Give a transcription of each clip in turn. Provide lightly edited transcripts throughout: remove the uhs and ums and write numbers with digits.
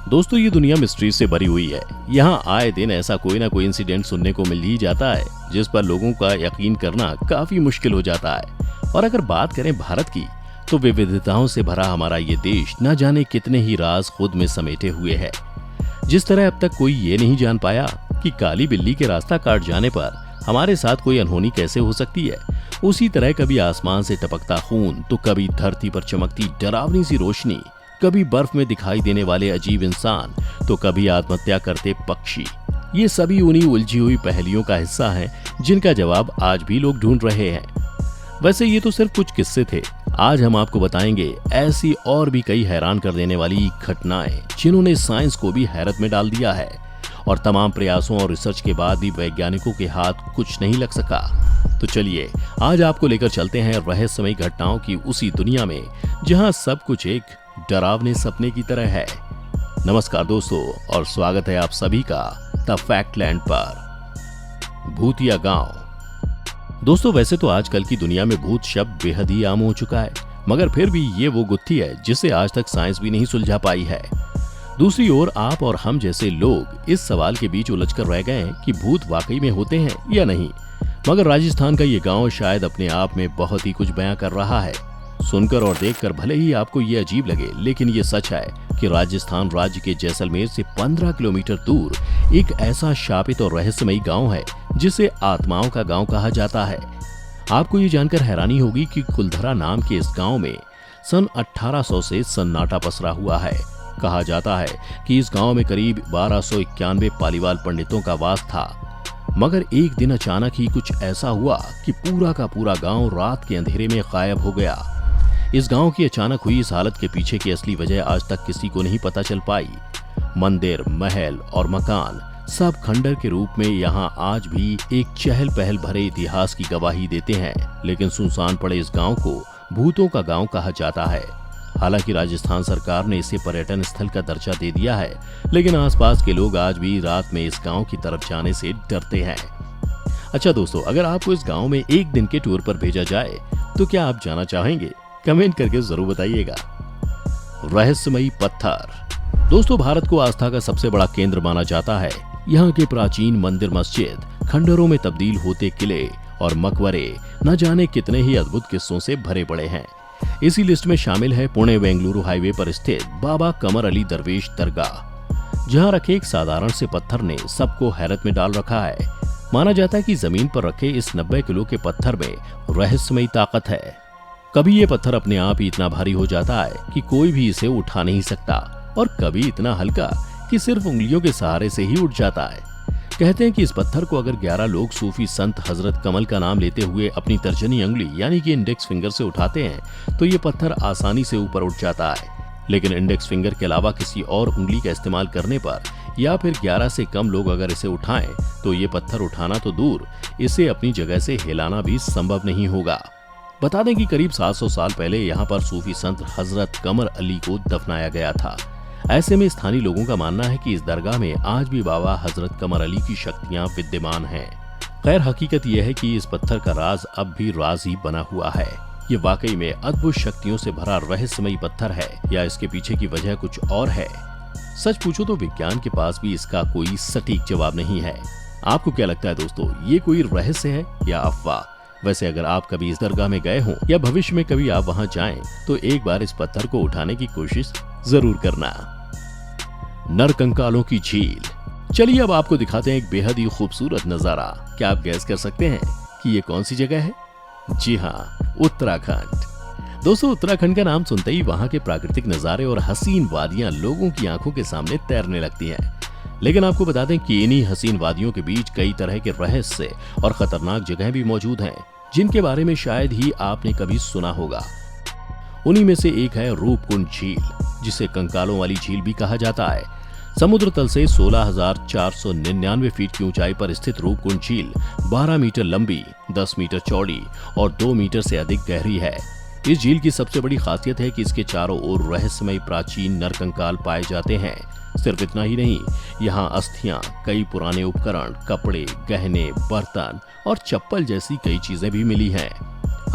दोस्तों, ये दुनिया मिस्ट्री से भरी हुई है। यहाँ आए दिन ऐसा कोई ना कोई इंसिडेंट सुनने को मिल ही जाता है जिस पर लोगों का यकीन करना काफी मुश्किल हो जाता है। और अगर बात करें भारत की, तो विविधताओं से भरा हमारा ये देश न जाने कितने ही राज खुद में समेटे हुए है। जिस तरह अब तक कोई ये नहीं जान पाया कि काली बिल्ली के रास्ता काट जाने पर हमारे साथ कोई अनहोनी कैसे हो सकती है, उसी तरह कभी आसमान से टपकता खून, तो कभी धरती पर चमकती डरावनी सी रोशनी, कभी बर्फ में दिखाई देने वाले अजीब इंसान, तो कभी आत्महत्या करते पक्षी। ये सभी उन्हीं उलझी हुई पहेलियों का हिस्सा हैं जिनका जवाब आज भी लोग ढूंढ रहे हैं। वैसे ये तो सिर्फ कुछ किस्से थे। आज हम आपको बताएंगे ऐसी और भी कई हैरान कर देने वाली घटनाएं जिन्होंने साइंस को भी हैरत में डाल दिया है। और तमाम प्रयासों और रिसर्च के बाद भी वैज्ञानिकों के हाथ कुछ नहीं लग सका। तो चलिए आज आपको लेकर चलते हैं रहस्यमयी घटनाओं की उसी दुनिया में जहां सब कुछ एक डरावने सपने की तरह है। नमस्कार दोस्तों, और स्वागत है आप सभी का द फैक्टलैंड पर। भूतिया गांव। दोस्तों, वैसे तो आजकल की दुनिया में भूत शब्द बेहद ही आम हो चुका है, मगर फिर भी ये वो गुत्थी है जिसे आज तक साइंस भी नहीं सुलझा पाई है। दूसरी ओर आप और हम जैसे लोग इस सवाल के बीच उलझकर रह गए हैं कि भूत वाकई में होते हैं या नहीं। मगर राजस्थान का ये गांव शायद अपने आप में बहुत ही कुछ बयां कर रहा है। सुनकर और देखकर भले ही आपको ये अजीब लगे, लेकिन ये सच है कि राजस्थान राज्य के जैसलमेर से 15 किलोमीटर दूर एक ऐसा शापित और रहस्यमयी गांव है जिसे आत्माओं का गांव कहा जाता है। आपको ये जानकर हैरानी होगी कि कुलधरा नाम के इस गांव में सन 1800 से सन्नाटा पसरा हुआ है। कहा जाता है कि इस गांव में करीब 1291 पालीवाल पंडितों का वास था। मगर एक दिन अचानक ही कुछ ऐसा हुआ कि पूरा का पूरा गांव रात के अंधेरे में गायब हो गया। इस गांव की अचानक हुई इस हालत के पीछे की असली वजह आज तक किसी को नहीं पता चल पाई। मंदिर, महल और मकान सब खंडर के रूप में यहाँ आज भी एक चहल पहल भरे इतिहास की गवाही देते हैं, लेकिन सुनसान पड़े इस गांव को भूतों का गांव कहा जाता है। हालांकि राजस्थान सरकार ने इसे पर्यटन स्थल का दर्जा दे दिया है, लेकिन आसपास के लोग आज भी रात में इस गांव की तरफ जाने से डरते हैं। अच्छा दोस्तों, अगर आपको इस गांव में एक दिन के टूर पर भेजा जाए तो क्या आप जाना चाहेंगे? कमेंट करके जरूर बताइएगा। रहस्यमयी पत्थर। दोस्तों, भारत को आस्था का सबसे बड़ा केंद्र माना जाता है। यहाँ के प्राचीन मंदिर, मस्जिद, खंडरों में तब्दील होते किले और मकबरे न जाने कितने ही अद्भुत किस्सों से भरे पड़े हैं। इसी लिस्ट में शामिल है पुणे बेंगलुरु हाईवे पर स्थित बाबा कमर अली दरवेश दरगाह, जहाँ रखे एक साधारण से पत्थर ने सबको हैरत में डाल रखा है। माना जाता है कि जमीन पर रखे इस 90 किलो के पत्थर में रहस्यमयी ताकत है। कभी ये पत्थर अपने आप ही इतना भारी हो जाता है कि कोई भी इसे उठा नहीं सकता, और कभी इतना हल्का कि सिर्फ उंगलियों के सहारे से ही उठ जाता है। कहते हैं कि इस पत्थर को अगर 11 लोग सूफी संत हजरत कमल का नाम लेते हुए अपनी तर्जनी अंगुली यानी कि इंडेक्स फिंगर से उठाते हैं तो ये पत्थर आसानी से ऊपर उठ जाता है। लेकिन इंडेक्स फिंगर के अलावा किसी और उंगली का इस्तेमाल करने पर या फिर 11 से कम लोग अगर इसे उठाएं तो ये पत्थर उठाना तो दूर, इसे अपनी जगह से हिलाना भी संभव नहीं होगा। बता दें कि करीब 700 साल पहले यहाँ पर सूफी संत हजरत कमर अली को दफनाया गया था। ऐसे में स्थानीय लोगों का मानना है कि इस दरगाह में आज भी बाबा हजरत कमर अली की शक्तियां विद्यमान हैं। खैर, हकीकत यह है कि इस पत्थर का राज अब भी राज ही बना हुआ है। ये वाकई में अद्भुत शक्तियों से भरा रहस्यमयी पत्थर है या इसके पीछे की वजह कुछ और है? सच पूछो तो विज्ञान के पास भी इसका कोई सटीक जवाब नहीं है। आपको क्या लगता है दोस्तों, ये कोई रहस्य है या अफवाह? वैसे अगर आप कभी इस दरगाह में गए हों या भविष्य में कभी आप वहां जाएं, तो एक बार इस पत्थर को उठाने की कोशिश जरूर करना। नरकंकालों की झील। चलिए अब आपको दिखाते हैं एक बेहद ही खूबसूरत नजारा। क्या आप गैस कर सकते हैं कि ये कौन सी जगह है? जी हाँ, उत्तराखंड। दोस्तों, उत्तराखंड का नाम सुनते ही वहां के प्राकृतिक नजारे और हसीन वादियां लोगों की आंखों के सामने तैरने लगती हैं। लेकिन आपको बता दें कि इन्हीं हसीन वादियों के बीच कई तरह के रहस्य और खतरनाक जगह भी मौजूद हैं, जिनके बारे में शायद ही आपने कभी सुना होगा। उन्हीं में से एक है रूपकुंड झील, जिसे कंकालों वाली झील भी कहा जाता है। समुद्र तल से 16,499 फीट की ऊंचाई पर स्थित रूपकुंड झील 12 मीटर लंबी, 10 मीटर चौड़ी और 2 मीटर से अधिक गहरी है। इस झील की सबसे बड़ी खासियत है कि इसके चारों ओर रहस्यमयी प्राचीन नरकंकाल पाए जाते हैं। सिर्फ इतना ही नहीं, यहाँ अस्थियां, कई पुराने उपकरण, कपड़े, गहने, बर्तन और चप्पल जैसी कई चीजें भी मिली हैं।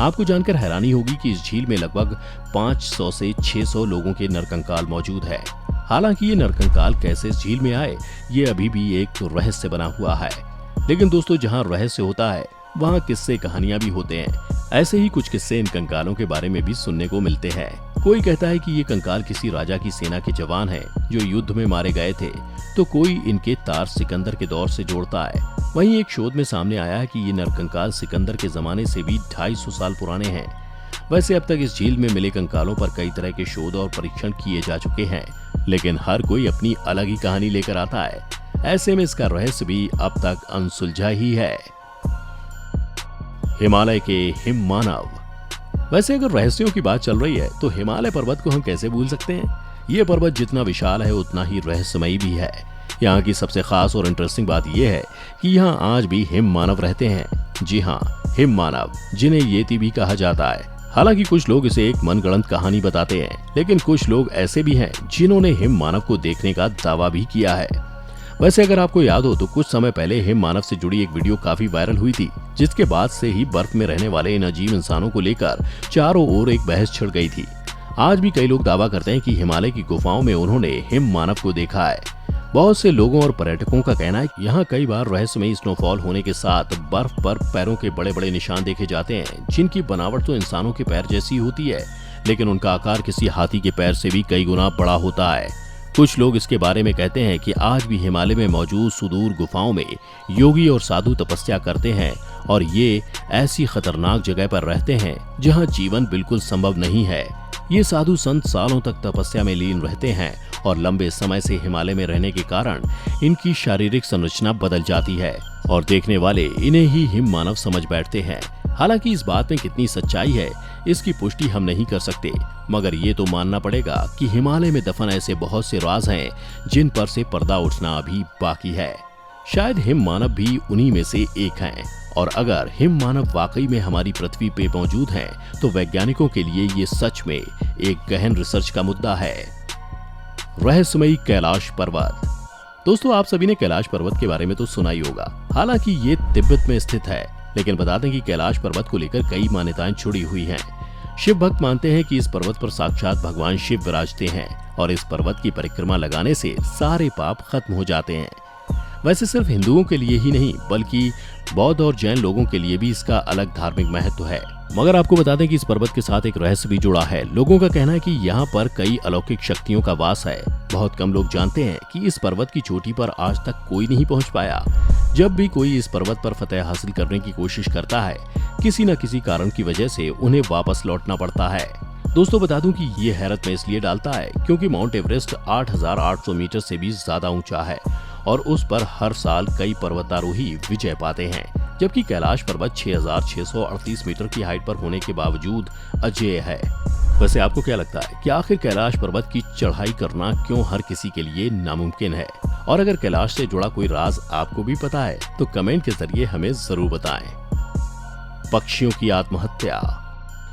आपको जानकर हैरानी होगी कि इस झील में लगभग 500 से 600 लोगों के नरकंकाल मौजूद है। हालांकि ये नरकंकाल कैसे इस झील में आए, ये अभी भी एक रहस्य बना हुआ है। लेकिन दोस्तों, जहाँ रहस्य होता है वहाँ किस्से कहानियां भी होते हैं। ऐसे ही कुछ किस्से इन कंकालों के बारे में भी सुनने को मिलते हैं। कोई कहता है कि ये कंकाल किसी राजा की सेना के जवान हैं जो युद्ध में मारे गए थे, तो कोई इनके तार सिकंदर के दौर से जोड़ता है। वहीं एक शोध में सामने आया है कि ये नरकंकाल सिकंदर के जमाने से भी 250 साल पुराने हैं। वैसे अब तक इस झील में मिले कंकालों पर कई तरह के शोध और परीक्षण किए जा चुके हैं, लेकिन हर कोई अपनी अलग ही कहानी लेकर आता है। ऐसे में इसका रहस्य भी अब तक अनसुलझा ही है। हिमालय के हिम मानव। वैसे अगर रहस्यों की बात चल रही है तो हिमालय पर्वत को हम कैसे भूल सकते हैं। ये पर्वत जितना विशाल है उतना ही रहस्यमयी भी है। यहाँ की सबसे खास और इंटरेस्टिंग बात यह है कि यहाँ आज भी हिम मानव रहते हैं। जी हाँ, हिम मानव, जिन्हें येती भी कहा जाता है। हालांकि कुछ लोग इसे एक मनगढ़ंत कहानी बताते हैं, लेकिन कुछ लोग ऐसे भी हैं जिन्होंने हिम मानव को देखने का दावा भी किया है। वैसे अगर आपको याद हो तो कुछ समय पहले हिम मानव से जुड़ी एक वीडियो काफी वायरल हुई थी, जिसके बाद से ही बर्फ में रहने वाले इन अजीब इंसानों को लेकर चारों ओर एक बहस छिड़ गई थी। आज भी कई लोग दावा करते हैं कि हिमालय की गुफाओं में उन्होंने हिम मानव को देखा है। बहुत से लोगों और पर्यटकों का कहना है कि यहाँ कई बार रहस्यमयी स्नोफॉल होने के साथ बर्फ पर पैरों के बड़े बड़े निशान देखे जाते हैं, जिनकी बनावट तो इंसानों के पैर जैसी होती है, लेकिन उनका आकार किसी हाथी के पैर से भी कई गुना बड़ा होता है। कुछ लोग इसके बारे में कहते हैं कि आज भी हिमालय में मौजूद सुदूर गुफाओं में योगी और साधु तपस्या करते हैं, और ये ऐसी खतरनाक जगह पर रहते हैं जहां जीवन बिल्कुल संभव नहीं है। ये साधु संत सालों तक तपस्या में लीन रहते हैं और लंबे समय से हिमालय में रहने के कारण इनकी शारीरिक संरचना बदल जाती है और देखने वाले इन्हें ही हिम मानव समझ बैठते हैं। हालांकि इस बात में कितनी सच्चाई है इसकी पुष्टि हम नहीं कर सकते, मगर ये तो मानना पड़ेगा कि हिमालय में दफन ऐसे बहुत से राज हैं जिन पर से पर्दा उठना अभी बाकी है। शायद हिम मानव भी उन्हीं में से एक हैं, और अगर हिम मानव वाकई में हमारी पृथ्वी पे मौजूद हैं, तो वैज्ञानिकों के लिए ये सच में एक गहन रिसर्च का मुद्दा है। रहस्यमयी कैलाश पर्वत। दोस्तों, आप सभी ने कैलाश पर्वत के बारे में तो सुना ही होगा। हालांकि ये तिब्बत में स्थित है, लेकिन बता दें कि कैलाश पर्वत को लेकर कई मान्यताएं जुड़ी हुई हैं। शिव भक्त मानते हैं कि इस पर्वत पर साक्षात भगवान शिव विराजते हैं और इस पर्वत की परिक्रमा लगाने से सारे पाप खत्म हो जाते हैं। वैसे सिर्फ हिंदुओं के लिए ही नहीं, बल्कि बौद्ध और जैन लोगों के लिए भी इसका अलग धार्मिक महत्व है। मगर आपको बता दें कि इस पर्वत के साथ एक रहस्य भी जुड़ा है। लोगों का कहना है कि यहाँ पर कई अलौकिक शक्तियों का वास है। बहुत कम लोग जानते हैं कि इस पर्वत की चोटी पर आज तक कोई नहीं पहुँच पाया। जब भी कोई इस पर्वत पर फतेह हासिल करने की कोशिश करता है, किसी न किसी कारण की वजह से उन्हें वापस लौटना पड़ता है। दोस्तों, बता दूं कि ये हैरत में इसलिए डालता है क्योंकि माउंट एवरेस्ट 8,800 मीटर से भी ज्यादा ऊंचा है और उस पर हर साल कई पर्वतारोही विजय पाते हैं, जबकि कैलाश पर्वत 6,638 मीटर की हाइट पर होने के बावजूद अजेय है। वैसे आपको क्या लगता है कि आखिर कैलाश पर्वत की चढ़ाई करना क्यों हर किसी के लिए नामुमकिन है? और अगर कैलाश से जुड़ा कोई राज आपको भी पता है तो कमेंट के जरिए हमें जरूर बताएं। पक्षियों की आत्महत्या।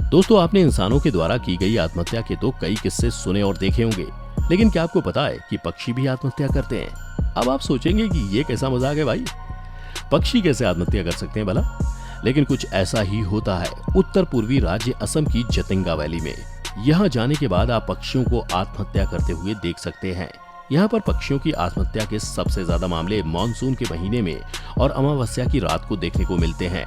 दोस्तों, आपने इंसानों के द्वारा की गई आत्महत्या के तो कई किस्से सुने और देखे होंगे, लेकिन क्या आपको पता है कि पक्षी भी आत्महत्या करते हैं? अब आप सोचेंगे कि ये कैसा मजाक है भाई, पक्षी कैसे आत्महत्या कर सकते हैं भला? लेकिन कुछ ऐसा ही होता है उत्तर पूर्वी राज्य असम की जतिंगा वैली में। यहाँ जाने के बाद आप पक्षियों को आत्महत्या करते हुए देख सकते हैं। यहाँ पर पक्षियों की आत्महत्या के सबसे ज्यादा मामले मानसून के महीने में और अमावस्या की रात को देखने को मिलते हैं।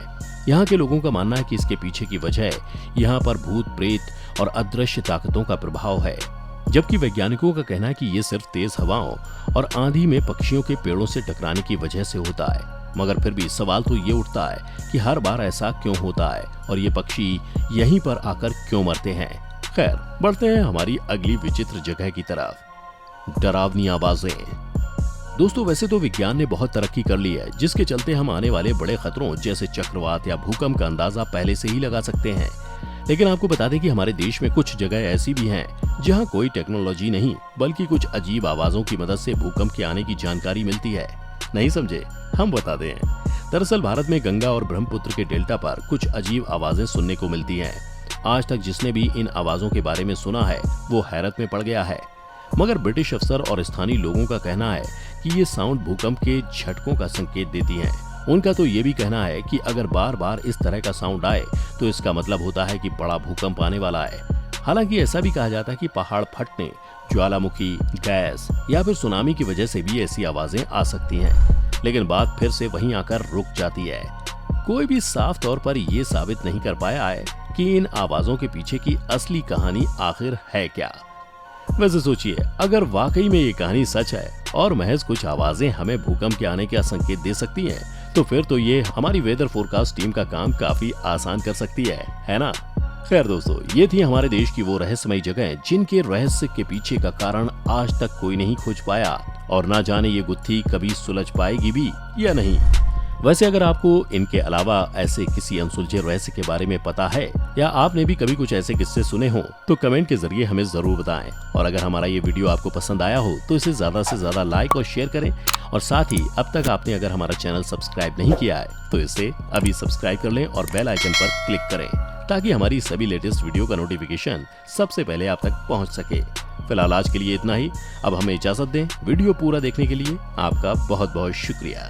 यहाँ के लोगों का मानना है कि इसके पीछे की वजह यहाँ पर भूत प्रेत और अदृश्य ताकतों का प्रभाव है, जबकि वैज्ञानिकों का कहना है कि ये सिर्फ तेज हवाओं और आंधी में पक्षियों के पेड़ों से टकराने की वजह से होता है। मगर फिर भी सवाल तो ये उठता है कि हर बार ऐसा क्यों होता है और ये पक्षी यहीं पर आकर क्यों मरते हैं। खैर, बढ़ते हैं हमारी अगली विचित्र जगह की तरफ। डरावनी आवाजें। दोस्तों, वैसे तो विज्ञान ने बहुत तरक्की कर ली है, जिसके चलते हम आने वाले बड़े खतरों जैसे चक्रवात या भूकंप का अंदाजा पहले से ही लगा सकते हैं। लेकिन आपको बता दें कि हमारे देश में कुछ जगह ऐसी भी हैं जहां कोई टेक्नोलॉजी नहीं, बल्कि कुछ अजीब आवाजों की मदद से भूकंप के आने की जानकारी मिलती है। नहीं समझे? हम बता दें। दरअसल भारत में गंगा और ब्रह्मपुत्र के डेल्टा पर कुछ अजीब आवाजें सुनने को मिलती हैं। आज तक जिसने भी इन आवाजों के बारे में सुना है वो हैरत में पड़ गया है। मगर ब्रिटिश अफसर और स्थानीय लोगों का कहना है कि ये साउंड भूकंप के झटकों का संकेत देती हैं। उनका तो ये भी कहना है कि अगर बार बार इस तरह का साउंड आए तो इसका मतलब होता है कि बड़ा भूकंप आने वाला है। हालांकि ऐसा भी कहा जाता है कि पहाड़ फटने ज्वालामुखी, गैस या फिर सुनामी की वजह से भी ऐसी आवाजें आ सकती हैं, लेकिन बात फिर से वहीं आकर रुक जाती है। कोई भी साफ तौर पर ये साबित नहीं कर पाया है कि इन आवाजों के पीछे की असली कहानी आखिर है क्या। वैसे सोचिए, अगर वाकई में ये कहानी सच है और महज कुछ आवाजें हमें भूकंप के आने का संकेत दे सकती हैं, तो फिर तो ये हमारी वेदर फोरकास्ट टीम का काम काफी आसान कर सकती है ना? खैर दोस्तों, ये थी हमारे देश की वो रहस्यमयी जगह जिनके रहस्य के पीछे का कारण आज तक कोई नहीं खोज पाया, और ना जाने ये गुत्थी कभी सुलझ पाएगी भी या नहीं। वैसे अगर आपको इनके अलावा ऐसे किसी अनसुलझे रहस्य के बारे में पता है, या आपने भी कभी कुछ ऐसे किस्से सुने हो, तो कमेंट के जरिए हमें जरूर बताएं। और अगर हमारा ये वीडियो आपको पसंद आया हो तो इसे ज्यादा से ज्यादा लाइक और शेयर करें, और साथ ही अब तक आपने अगर हमारा चैनल सब्सक्राइब नहीं किया है तो इसे अभी सब्सक्राइब कर लें और बेल आइकन पर क्लिक करें, ताकि हमारी सभी लेटेस्ट वीडियो का नोटिफिकेशन सबसे पहले आप तक पहुंच सके। फिलहाल आज के लिए इतना ही। अब हमें इजाजत दें। वीडियो पूरा देखने के लिए आपका बहुत बहुत शुक्रिया।